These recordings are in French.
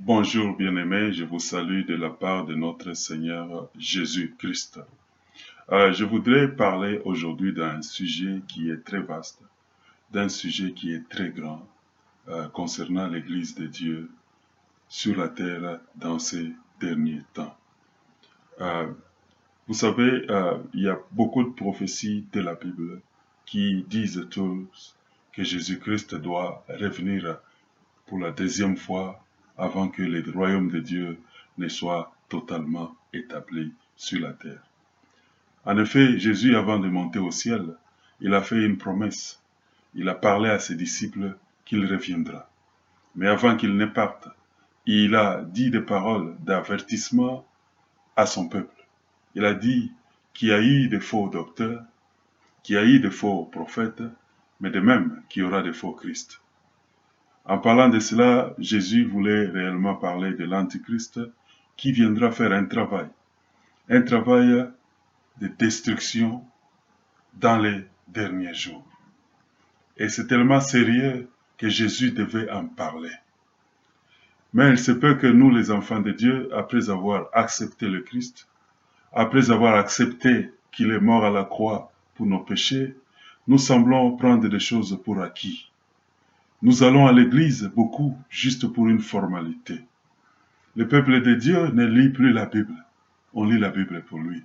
Bonjour bien-aimés, je vous salue de la part de notre Seigneur Jésus-Christ. Je voudrais parler aujourd'hui d'un sujet qui est très vaste, d'un sujet qui est très grand concernant l'Église de Dieu sur la terre dans ces derniers temps. Vous savez, il y a beaucoup de prophéties de la Bible qui disent tous que Jésus-Christ doit revenir pour la deuxième fois avant que le royaume de Dieu ne soit totalement établi sur la terre. En effet, Jésus, avant de monter au ciel, il a fait une promesse. Il a parlé à ses disciples qu'il reviendra. Mais avant qu'il ne parte, il a dit des paroles d'avertissement à son peuple. Il a dit qu'il y a eu des faux docteurs, qu'il y a eu des faux prophètes, mais de même qu'il y aura des faux Christ. En parlant de cela, Jésus voulait réellement parler de l'Antichrist qui viendra faire un travail de destruction dans les derniers jours. Et c'est tellement sérieux que Jésus devait en parler. Mais il se peut que nous, les enfants de Dieu, après avoir accepté le Christ, après avoir accepté qu'il est mort à la croix pour nos péchés, nous semblons prendre des choses pour acquis. Nous allons à l'église beaucoup juste pour une formalité. Le peuple de Dieu ne lit plus la Bible. On lit la Bible pour lui.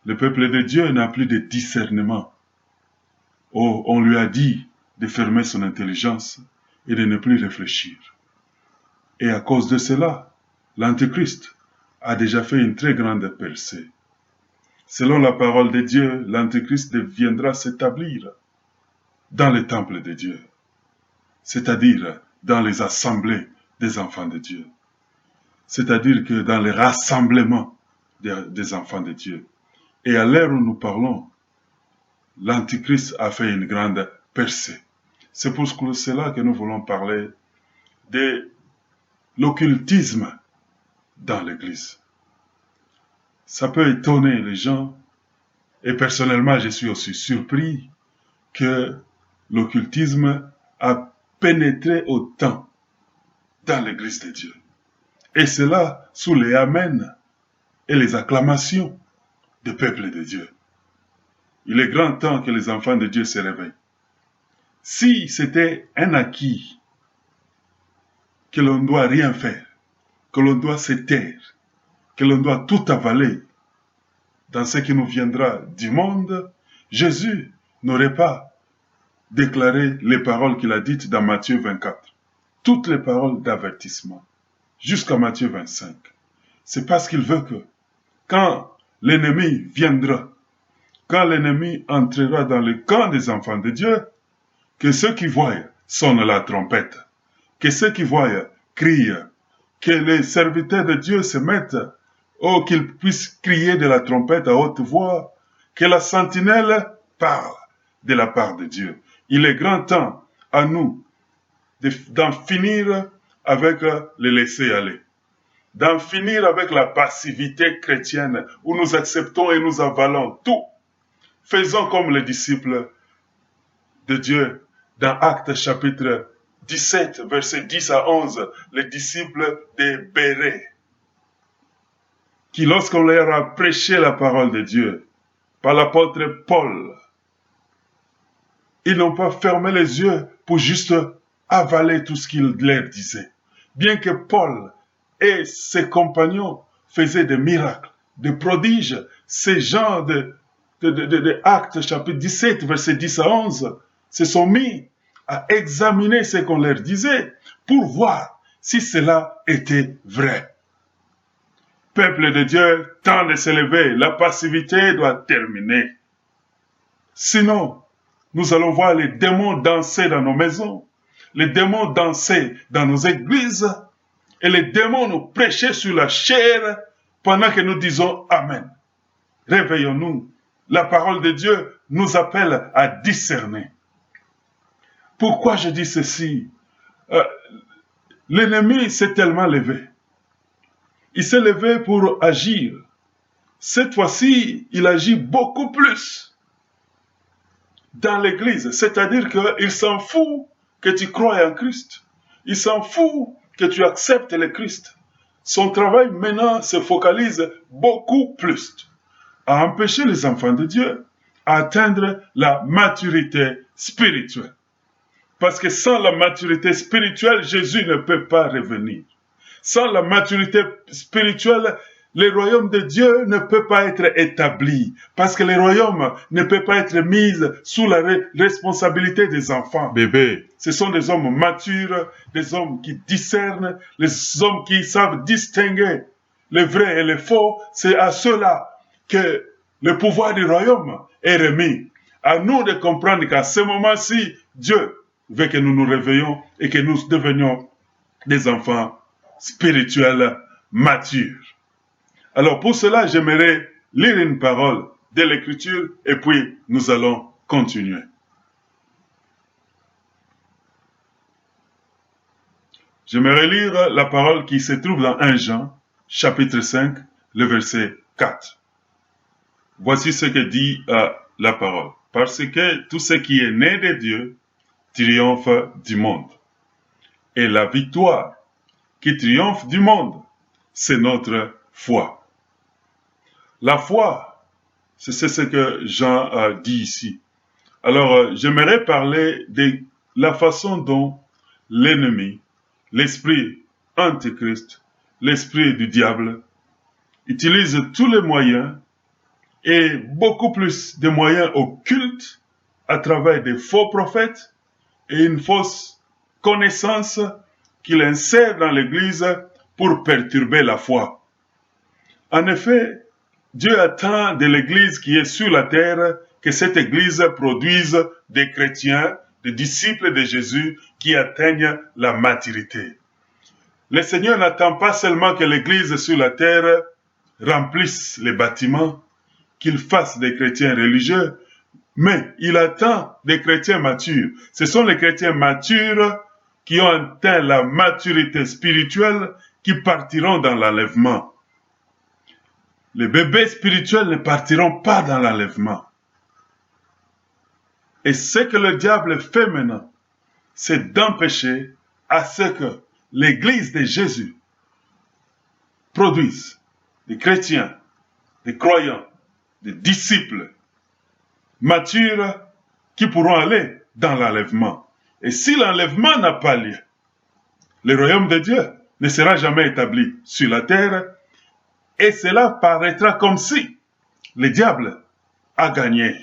Le peuple de Dieu n'a plus de discernement. Oh, on lui a dit de fermer son intelligence et de ne plus réfléchir. Et à cause de cela, l'Antéchrist a déjà fait une très grande percée. Selon la parole de Dieu, l'Antéchrist viendra s'établir dans le temple de Dieu, c'est-à-dire dans les assemblées des enfants de Dieu. C'est-à-dire que dans les rassemblements des enfants de Dieu. Et à l'heure où nous parlons, l'Antichrist a fait une grande percée. C'est pour cela que nous voulons parler de l'occultisme dans l'Église. Ça peut étonner les gens, et personnellement je suis aussi surpris que l'occultisme a pénétré autant dans l'Église de Dieu. Et cela sous les amens et les acclamations du peuple de Dieu. Il est grand temps que les enfants de Dieu se réveillent. Si c'était un acquis, que l'on ne doit rien faire, que l'on doit se taire, que l'on doit tout avaler dans ce qui nous viendra du monde, Jésus n'aurait pas déclaré les paroles qu'il a dites dans Matthieu 24. Toutes les paroles d'avertissement, jusqu'à Matthieu 25. C'est parce qu'il veut que, quand l'ennemi viendra, quand l'ennemi entrera dans le camp des enfants de Dieu, que ceux qui voient sonnent la trompette, que ceux qui voient crient, que les serviteurs de Dieu se mettent, qu'ils puissent crier de la trompette à haute voix, que la sentinelle parle de la part de Dieu. Il est grand temps à nous d'en finir avec le laisser-aller, d'en finir avec la passivité chrétienne où nous acceptons et nous avalons tout. Faisons comme les disciples de Dieu dans Actes chapitre 17, versets 10 à 11, les disciples de Bérée, qui lorsqu'on leur a prêché la parole de Dieu par l'apôtre Paul, ils n'ont pas fermé les yeux pour juste avaler tout ce qu'il leur disait. Bien que Paul et ses compagnons faisaient des miracles, des prodiges, ces gens de Actes chapitre 17, versets 10 à 11, se sont mis à examiner ce qu'on leur disait pour voir si cela était vrai. Peuple de Dieu, temps de s'élever, la passivité doit terminer. Sinon, nous allons voir les démons danser dans nos maisons, les démons danser dans nos églises, et les démons nous prêcher sur la chair pendant que nous disons Amen. Réveillons-nous. La parole de Dieu nous appelle à discerner. Pourquoi je dis ceci? L'ennemi s'est tellement levé. Il s'est levé pour agir. Cette fois-ci, il agit beaucoup plus dans l'Église. C'est-à-dire qu'il s'en fout que tu crois en Christ. Il s'en fout que tu acceptes le Christ, son travail maintenant se focalise beaucoup plus à empêcher les enfants de Dieu à atteindre la maturité spirituelle. Parce que sans la maturité spirituelle, Jésus ne peut pas revenir. Sans la maturité spirituelle, le royaume de Dieu ne peut pas être établi. Parce que le royaume ne peut pas être mis sous la responsabilité des enfants. Bébé, ce sont des hommes matures, des hommes qui discernent, les hommes qui savent distinguer le vrai et le faux. C'est à ceux-là que le pouvoir du royaume est remis. À nous de comprendre qu'à ce moment-ci, Dieu veut que nous nous réveillons et que nous devenions des enfants spirituels matures. Alors pour cela, j'aimerais lire une parole de l'Écriture et puis nous allons continuer. J'aimerais lire la parole qui se trouve dans 1 Jean, chapitre 5, le verset 4. Voici ce que dit la parole. Parce que tout ce qui est né de Dieu triomphe du monde. Et la victoire qui triomphe du monde, c'est notre foi. La foi, c'est ce que Jean dit ici. Alors, j'aimerais parler de la façon dont l'ennemi, l'esprit antichrist, l'esprit du diable, utilise tous les moyens et beaucoup plus de moyens occultes à travers des faux prophètes et une fausse connaissance qu'il insère dans l'Église pour perturber la foi. En effet, Dieu attend de l'Église qui est sur la terre que cette Église produise des chrétiens, des disciples de Jésus qui atteignent la maturité. Le Seigneur n'attend pas seulement que l'Église sur la terre remplisse les bâtiments, qu'il fasse des chrétiens religieux, mais il attend des chrétiens matures. Ce sont les chrétiens matures qui ont atteint la maturité spirituelle qui partiront dans l'enlèvement. Les bébés spirituels ne partiront pas dans l'enlèvement. Et ce que le diable fait maintenant, c'est d'empêcher à ce que l'Église de Jésus produise des chrétiens, des croyants, des disciples matures qui pourront aller dans l'enlèvement. Et si l'enlèvement n'a pas lieu, le royaume de Dieu ne sera jamais établi sur la terre et cela paraîtra comme si le diable a gagné.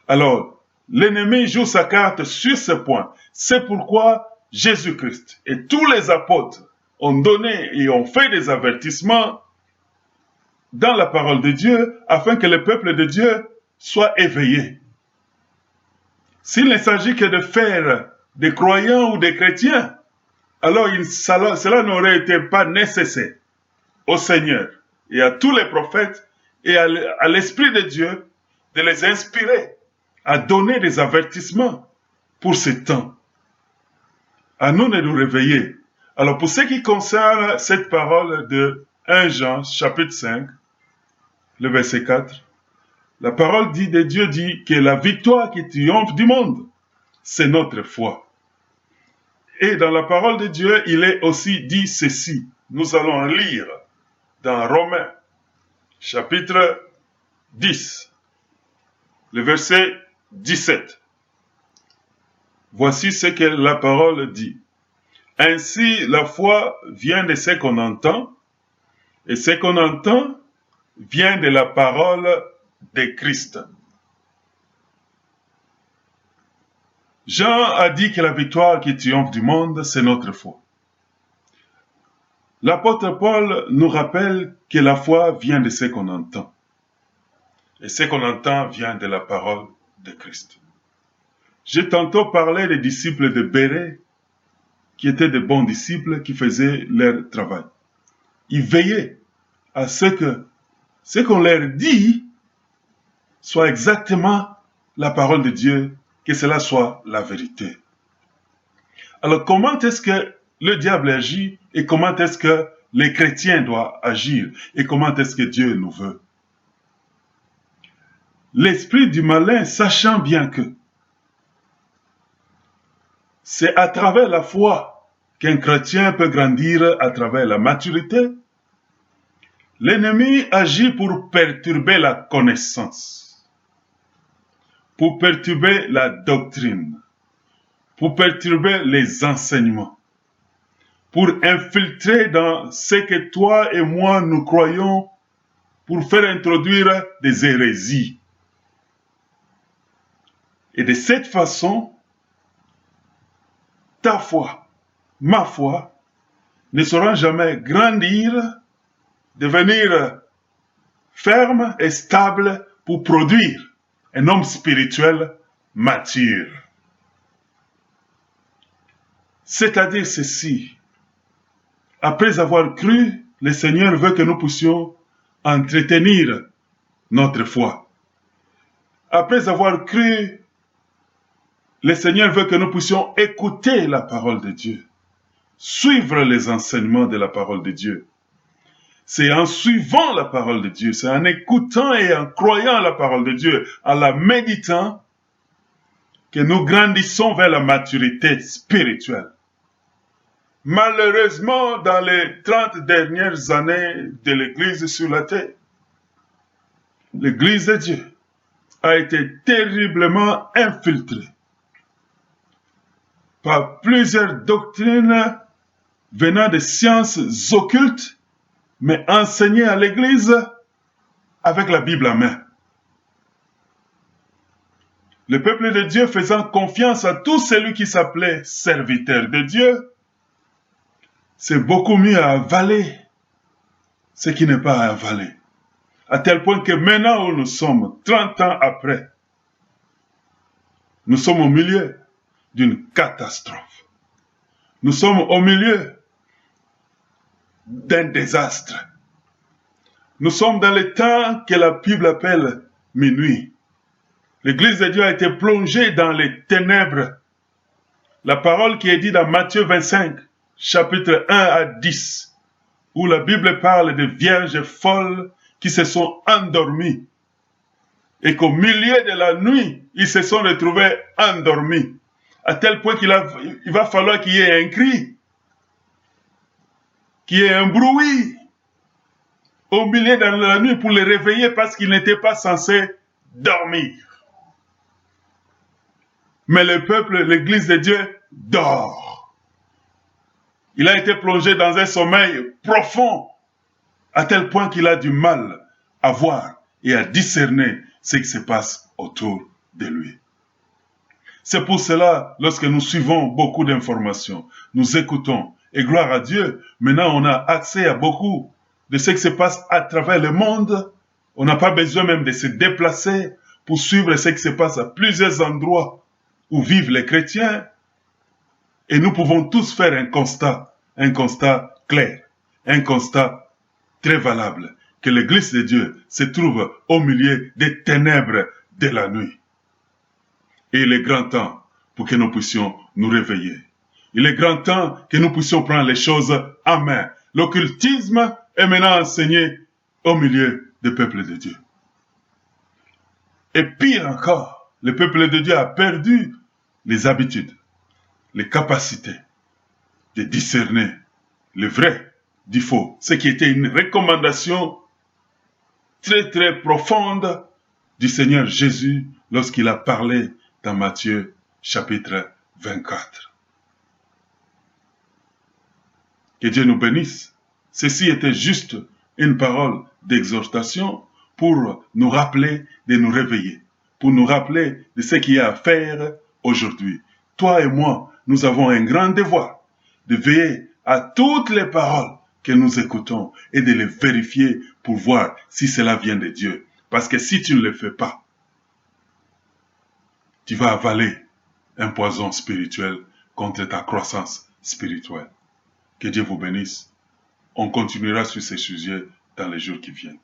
Alors, l'ennemi joue sa carte sur ce point. C'est pourquoi Jésus-Christ et tous les apôtres ont donné et ont fait des avertissements dans la parole de Dieu afin que le peuple de Dieu soit éveillé. S'il ne s'agit que de faire des croyants ou des chrétiens, alors cela n'aurait été pas nécessaire au Seigneur et à tous les prophètes et à l'Esprit de Dieu de les inspirer à donner des avertissements pour ce temps. À nous de nous réveiller. Alors pour ce qui concerne cette parole de 1 Jean chapitre 5, le verset 4, la parole de Dieu dit que la victoire qui triomphe du monde, c'est notre foi. Et dans la parole de Dieu, il est aussi dit ceci. Nous allons lire dans Romains, chapitre 10, le verset 17. Voici ce que la parole dit. Ainsi, la foi vient de ce qu'on entend, et ce qu'on entend vient de la parole de Christ. Jean a dit que la victoire qui triomphe du monde, c'est notre foi. L'apôtre Paul nous rappelle que la foi vient de ce qu'on entend. Et ce qu'on entend vient de la parole de Christ. J'ai tantôt parlé des disciples de Bérée, qui étaient de bons disciples, qui faisaient leur travail. Ils veillaient à ce que ce qu'on leur dit soit exactement la parole de Dieu, que cela soit la vérité. Alors comment est-ce que le diable agit et comment est-ce que les chrétiens doivent agir et comment est-ce que Dieu nous veut? L'esprit du malin, sachant bien que c'est à travers la foi qu'un chrétien peut grandir à travers la maturité, l'ennemi agit pour perturber la connaissance, pour perturber la doctrine, pour perturber les enseignements, pour infiltrer dans ce que toi et moi nous croyons, pour faire introduire des hérésies. Et de cette façon, ta foi, ma foi, ne sauront jamais grandir, devenir ferme et stable pour produire un homme spirituel mature. C'est-à-dire ceci, après avoir cru, le Seigneur veut que nous puissions entretenir notre foi. Après avoir cru, le Seigneur veut que nous puissions écouter la parole de Dieu, suivre les enseignements de la parole de Dieu. C'est en suivant la parole de Dieu, c'est en écoutant et en croyant la parole de Dieu, en la méditant, que nous grandissons vers la maturité spirituelle. Malheureusement, dans les 30 dernières années de l'Église sur la terre, l'Église de Dieu a été terriblement infiltrée par plusieurs doctrines venant des sciences occultes, mais enseignées à l'Église avec la Bible en main. Le peuple de Dieu faisant confiance à tout celui qui s'appelait serviteur de Dieu, c'est beaucoup mieux à avaler ce qui n'est pas à avaler. À tel point que maintenant où nous sommes, 30 ans après, nous sommes au milieu d'une catastrophe. Nous sommes au milieu d'un désastre. Nous sommes dans le temps que la Bible appelle minuit. L'Église de Dieu a été plongée dans les ténèbres. La parole qui est dite dans Matthieu 25, chapitre 1 à 10, où la Bible parle de vierges folles qui se sont endormies et qu'au milieu de la nuit, ils se sont retrouvés endormis, à tel point qu'il va falloir qu'il y ait un cri, qu'il y ait un bruit au milieu de la nuit pour les réveiller parce qu'ils n'étaient pas censés dormir. Mais le peuple, l'Église de Dieu, dort. Il a été plongé dans un sommeil profond, à tel point qu'il a du mal à voir et à discerner ce qui se passe autour de lui. C'est pour cela, lorsque nous suivons beaucoup d'informations, nous écoutons, et gloire à Dieu, maintenant on a accès à beaucoup de ce qui se passe à travers le monde. On n'a pas besoin même de se déplacer pour suivre ce qui se passe à plusieurs endroits où vivent les chrétiens. Et nous pouvons tous faire un constat clair, un constat très valable, que l'Église de Dieu se trouve au milieu des ténèbres de la nuit. Et il est grand temps pour que nous puissions nous réveiller. Il est grand temps que nous puissions prendre les choses en main. L'occultisme est maintenant enseigné au milieu du peuple de Dieu. Et pire encore, le peuple de Dieu a perdu les habitudes, les capacités de discerner le vrai du faux. Ce qui était une recommandation très très profonde du Seigneur Jésus lorsqu'il a parlé dans Matthieu chapitre 24. Que Dieu nous bénisse. Ceci était juste une parole d'exhortation pour nous rappeler de nous réveiller, pour nous rappeler de ce qu'il y a à faire aujourd'hui. Toi et moi, nous avons un grand devoir de veiller à toutes les paroles que nous écoutons et de les vérifier pour voir si cela vient de Dieu. Parce que si tu ne le fais pas, tu vas avaler un poison spirituel contre ta croissance spirituelle. Que Dieu vous bénisse. On continuera sur ces sujets dans les jours qui viennent.